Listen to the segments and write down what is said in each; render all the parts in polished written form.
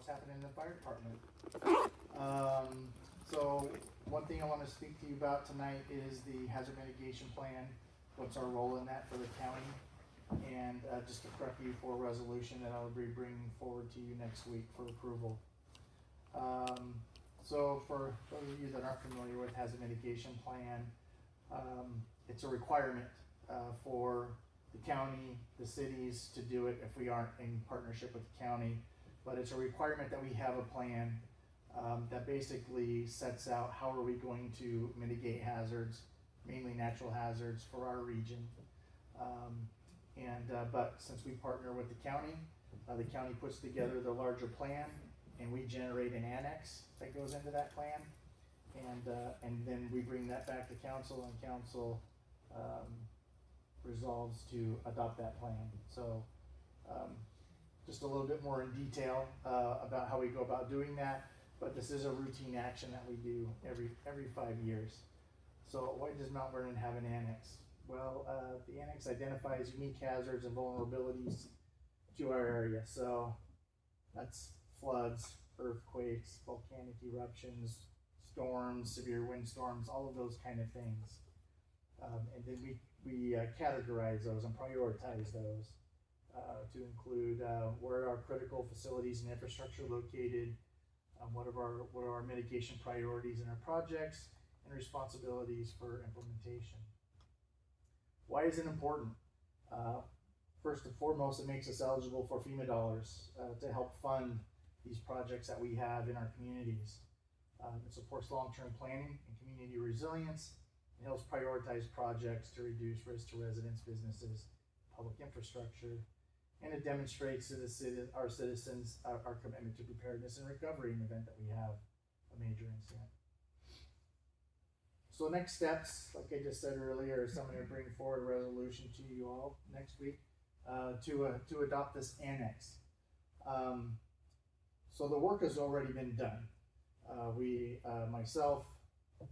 what's happening in the fire department. So one thing I want to speak to you about tonight is the hazard mitigation plan. What's our role in that for the county? And just to prep you for a resolution that I'll be bringing forward to you next week for approval. So for those of you that aren't familiar with hazard mitigation plan, it's a requirement for the county, the cities to do it if we aren't in partnership with the county. But it's a requirement that we have a plan that basically sets out how are we going to mitigate hazards, mainly natural hazards for our region. But since we partner with the county puts together the larger plan, and we generate an annex that goes into that plan, and then we bring that back to council, and council resolves to adopt that plan. So just a little bit more in detail about how we go about doing that, but this is a routine action that we do every 5 years. So why does Mount Vernon have an annex? Well, the annex identifies unique hazards and vulnerabilities to our area. So that's floods, earthquakes, volcanic eruptions, storms, severe windstorms, all of those kind of things. And then we categorize those and prioritize those to include where are our critical facilities and infrastructure located, what are our mitigation priorities in our projects, and responsibilities for implementation. Why is it important? First and foremost, it makes us eligible for FEMA dollars to help fund these projects that we have in our communities. It supports long-term planning and community resilience. It helps prioritize projects to reduce risk to residents, businesses, public infrastructure, and it demonstrates to our citizens our commitment to preparedness and recovery in the event that we have a major incident. So next steps, like I just said earlier, is I'm going to bring forward a resolution to you all next week to adopt this annex. So the work has already been done. Myself,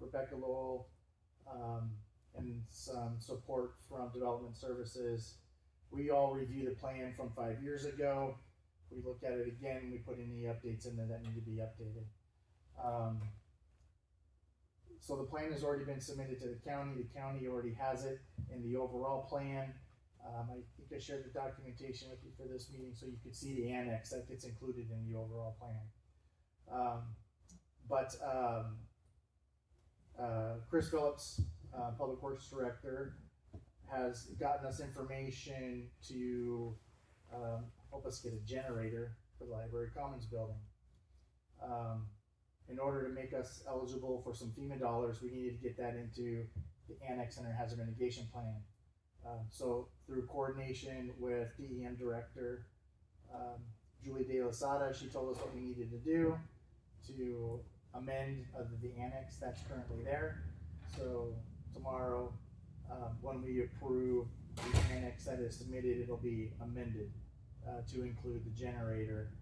Rebecca Lowell, and some support from Development Services, we all review the plan from 5 years ago. We look at it again, we put any updates in there that need to be updated. So the plan has already been submitted to the county. The county already has it in the overall plan. I think I shared the documentation with you for this meeting so you could see the annex that gets included in the overall plan. Chris Phillips, Public Works Director, has gotten us information to help us get a generator for the Library Commons building. In order to make us eligible for some FEMA dollars, we needed to get that into the annex in our hazard mitigation plan. So through coordination with DEM Director Julie De La Sada, she told us what we needed to do to amend the annex that's currently there. So tomorrow, when we approve the annex that is submitted, it'll be amended to include the generator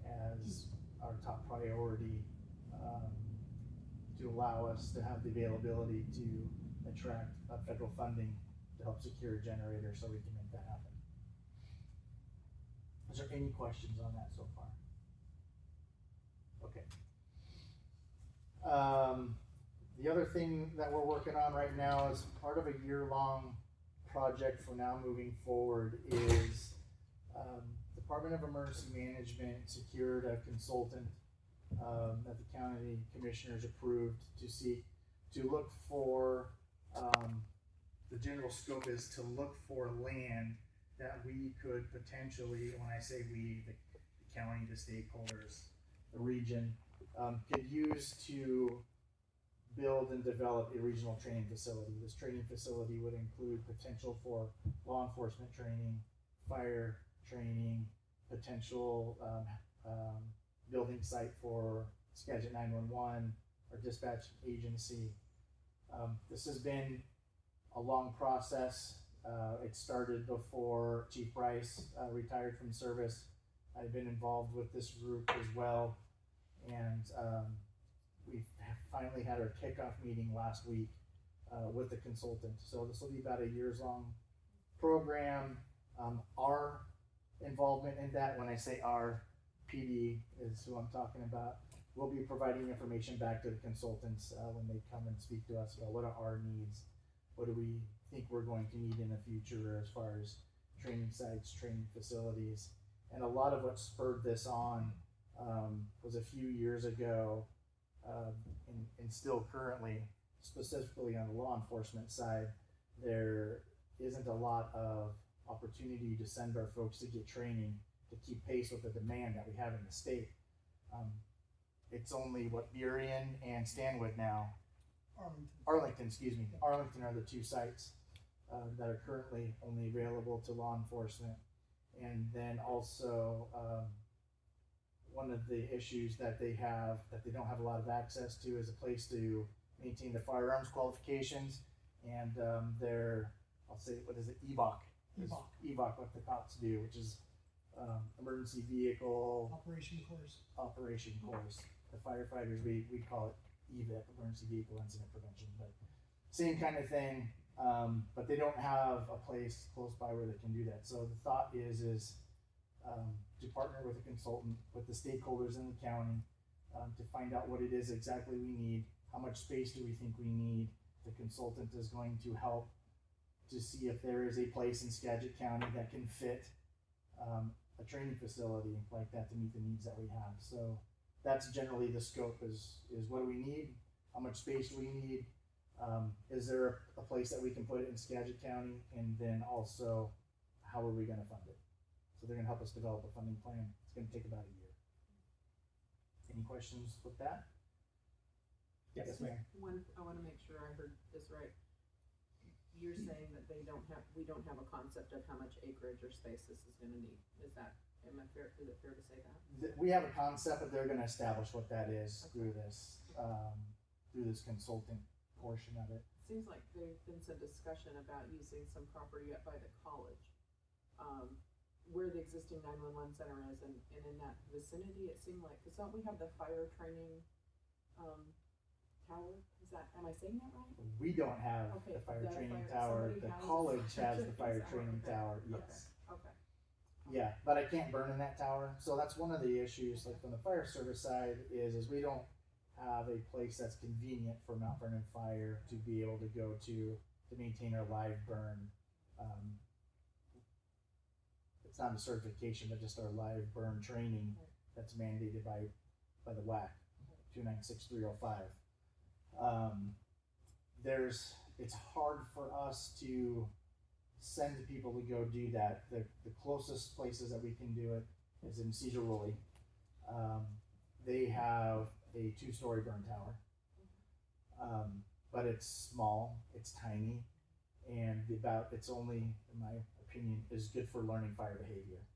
as our top priority, to allow us to have the availability to attract federal funding to help secure a generator so we can make that happen. Is there any questions on that so far? Okay. The other thing that we're working on right now is part of a year-long project for now moving forward is Department of Emergency Management secured a consultant that the county commissioners approved to look for, the general scope is to look for land that we could potentially, when I say we, the county, the stakeholders, the region, could use to build and develop a regional training facility. This training facility would include potential for law enforcement training, fire training, potential building site for Skagit 911, our dispatch agency. This has been a long process. It started before Chief Bryce retired from service. I've been involved with this group as well, and we finally had our kickoff meeting last week with the consultant. So this will be about a years-long program. Our involvement in that, when I say our, PD is who I'm talking about. We'll be providing information back to the consultants when they come and speak to us about what are our needs, what do we think we're going to need in the future as far as training sites, training facilities. And a lot of what spurred this on was a few years ago, and still currently, specifically on the law enforcement side, there isn't a lot of opportunity to send our folks to get training to keep pace with the demand that we have in the state. It's only Burien and Stanwood now. Arlington, excuse me. Arlington are the two sites that are currently only available to law enforcement. And then also, one of the issues that they have that they don't have a lot of access to is a place to maintain the firearms qualifications and their, I'll say, what is it, EVOC. EVOC, what the cops do, which is emergency vehicle operation course. The firefighters, we call it EVIP, emergency vehicle incident prevention, but same kind of thing. But they don't have a place close by where they can do that. So the thought is to partner with a consultant, with the stakeholders in the county, to find out what it is exactly we need, how much space do we think we need. The consultant is going to help to see if there is a place in Skagit County that can fit a training facility like that to meet the needs that we have. So that's generally the scope is what do we need, how much space do we need, is there a place that we can put it in Skagit County, and then also how are we going to fund it. So they're going to help us develop a funding plan. It's going to take about a year. Any questions with that? Yes, ma'am. I want to make sure I heard this right. You're saying that we don't have a concept of how much acreage or space this is going to need. Is it fair to say that? We have a concept, but they're going to establish what that is through this consulting portion of it. It seems like there's been some discussion about using some property up by the college, where the existing 911 center is, and in that vicinity, it seemed like, because don't we have the fire training tower? Am I saying that right? We don't have the fire training tower. The college has the fire training tower. Yes. Okay. Yeah, but I can't burn in that tower. So that's one of the issues, like from the fire service side, is we don't have a place that's convenient for Mount Vernon Fire to be able to go to maintain our live burn. It's not a certification, but just our live burn training that's mandated by the WAC 296305. It's hard for us to send people to go do that. The closest places that we can do it is in Cedar Woolley. They have a 2-story burn tower, but it's small, it's tiny, and it's only, in my opinion, is good for learning fire behavior.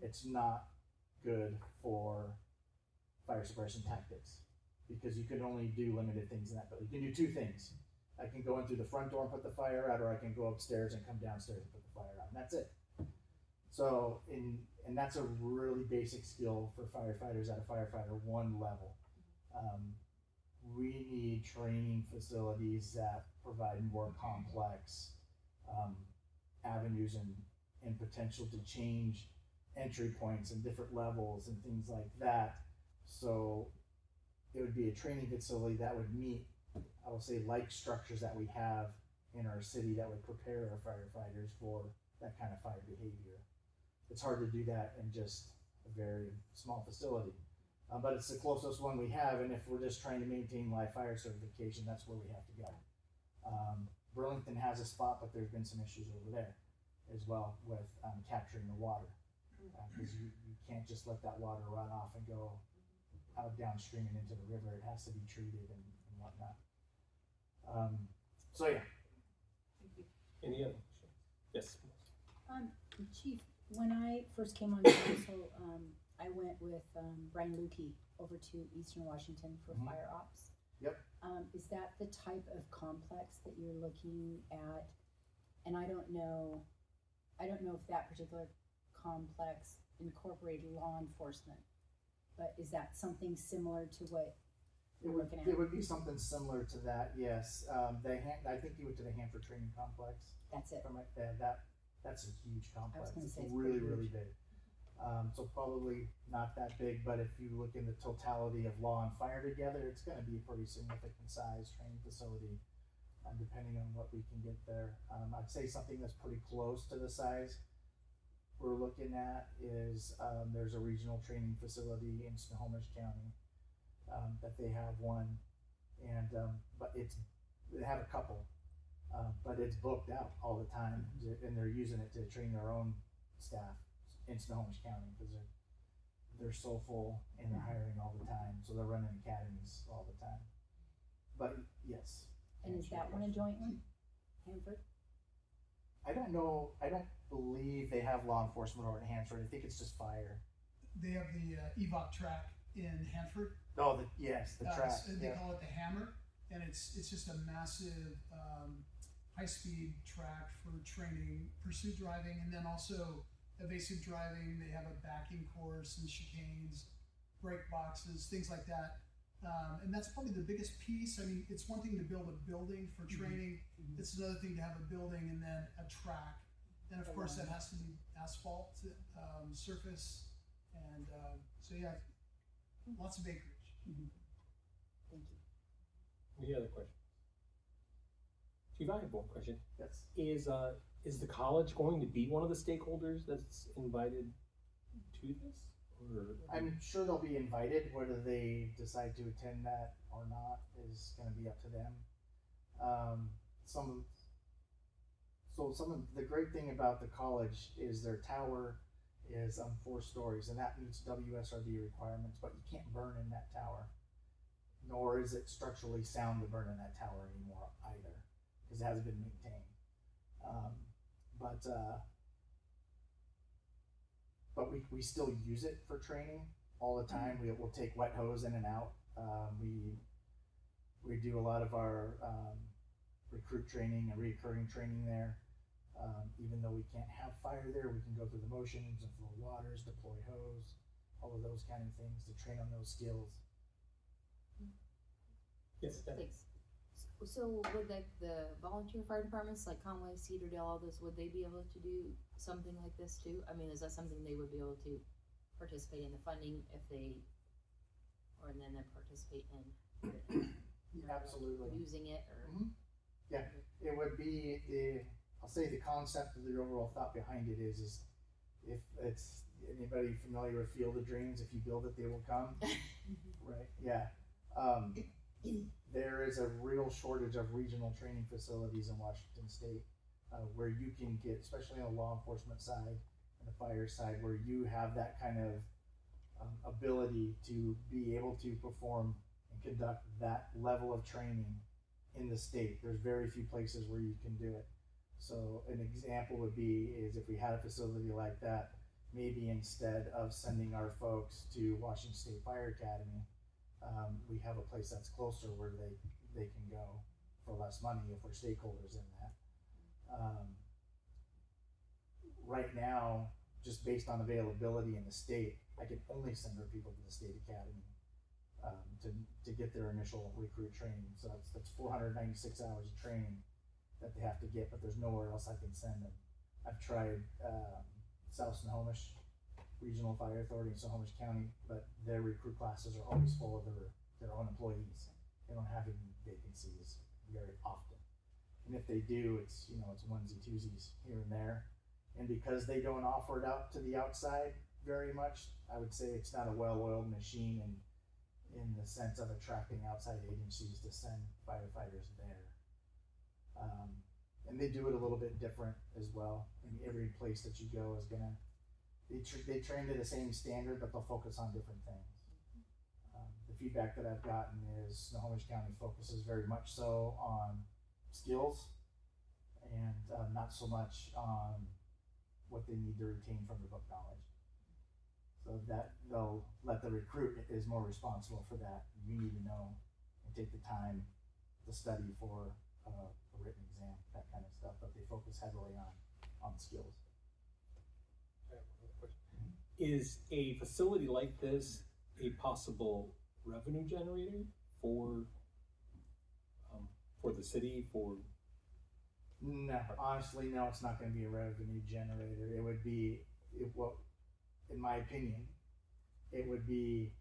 It's not good for fire suppression tactics, because you can only do limited things in that building. You can do 2 things. I can go in through the front door and put the fire out, or I can go upstairs and come downstairs and put the fire out, and that's it. So, and that's a really basic skill for firefighters at a firefighter 1 level. We need training facilities that provide more complex avenues and potential to change entry points and different levels and things like that. So it would be a training facility that would meet, I will say, like structures that we have in our city that would prepare our firefighters for that kind of fire behavior. It's hard to do that in just a very small facility, but it's the closest one we have, and if we're just trying to maintain live fire certification, that's where we have to go. Burlington has a spot, but there's been some issues over there as well with capturing the water, because you can't just let that water run off and go out downstream and into the river. It has to be treated and whatnot. So yeah. Any other? Yes. Chief, when I first came on council, I went with Brian Lukey over to Eastern Washington for fire ops. Yep. Is that the type of complex that you're looking at? And I don't know if that particular complex incorporated law enforcement, but is that something similar to what you're looking at? It would be something similar to that, yes. I think you went to the Hanford Training Complex. That's it. That's a huge complex. I was gonna It's say it's really, pretty really huge. big. So probably not that big, but if you look in the totality of law and fire together, it's gonna be a pretty significant size training facility, depending on what we can get there. I'd say something that's pretty close to the size we're looking at is, there's a regional training facility in Snohomish County, that they have one, and, but they have a couple, but it's booked out all the time, and they're using it to train their own staff in Snohomish County, cause they're so full and they're hiring all the time, so they're running academies all the time. But yes. to And is answer your that one a question. joint one? Hanford? I don't know, I don't believe they have law enforcement over at Hanford, I think it's just fire. They have the EVOC track in Hanford. Oh, yes, the track, They yeah. call it the Hammer, and it's just a massive high-speed track for training pursuit driving, and then also evasive driving. They have a backing course and chicanes, brake boxes, things like that. And that's probably the biggest piece. I mean, it's one thing to build a building for training. Mhm. It's another thing to have a building and then a track. And of course, that has to be asphalt surface. And so yeah, lots of acreage. Mhm. Thank you. Any other questions? Chief, I have one question. Yes. Is the college going to be one of the stakeholders that's invited to this? Or I'm sure they'll be invited, whether they decide to attend that or not is gonna be up to them. Some of the great thing about the college is their tower is 4 stories, and that meets WSRB requirements, but you can't burn in that tower. Nor is it structurally sound to burn in that tower anymore either, because it hasn't been maintained. But we still use it for training all the time. We'll take wet hose in and out. We do a lot of our recruit training and reoccurring training there. Even though we can't have fire there, we can go through the motions of flow waters, deploy hose, all of those kind of things to train on those skills. yes, that- Thanks. So would like the volunteer fire departments like Conway, Cedardale, all those, would they be able to do something like this too? I mean, is that something they would be able to participate in the funding if they, or then participate in Absolutely. using it or? Mhm. Yeah, it would be I'll say the concept of the overall thought behind it is if it's anybody familiar with Field of Dreams, if you build it, they will come. Right, yeah. There is a real shortage of regional training facilities in Washington State, where you can get, especially on the law enforcement side and the fire side, where you have that kind of ability to be able to perform and conduct that level of training in the state. There's very few places where you can do it. So an example would be is if we had a facility like that, maybe instead of sending our folks to Washington State Fire Academy, we have a place that's closer where they can go for less money if we're stakeholders in that. Right now, just based on availability in the state, I can only send our people to the state academy to get their initial recruit training. So that's 496 hours of training that they have to get, but there's nowhere else I can send them. I've tried South Snohomish Regional Fire Authority in Snohomish County, but their recruit classes are always full of their own employees. They don't have any vacancies very often. And if they do, it's onesie twosies here and there. And because they don't offer it out to the outside very much, I would say it's not a well-oiled machine in the sense of attracting outside agencies to send firefighters there. And they do it a little bit different as well. I mean, every place that you go is gonna, they train to the same standard, but they'll focus on different things. The feedback that I've gotten is Snohomish County focuses very much so on skills and not so much on what they need to retain from the book knowledge. So that they'll let the recruit is more responsible for that. You need to know and take the time to study for a written exam, that kind of stuff, but they focus heavily on skills. I have another question. Is a facility like this a possible revenue generator for the city, for? No, honestly, no, it's not gonna be a revenue generator. It would be, in my opinion, it would be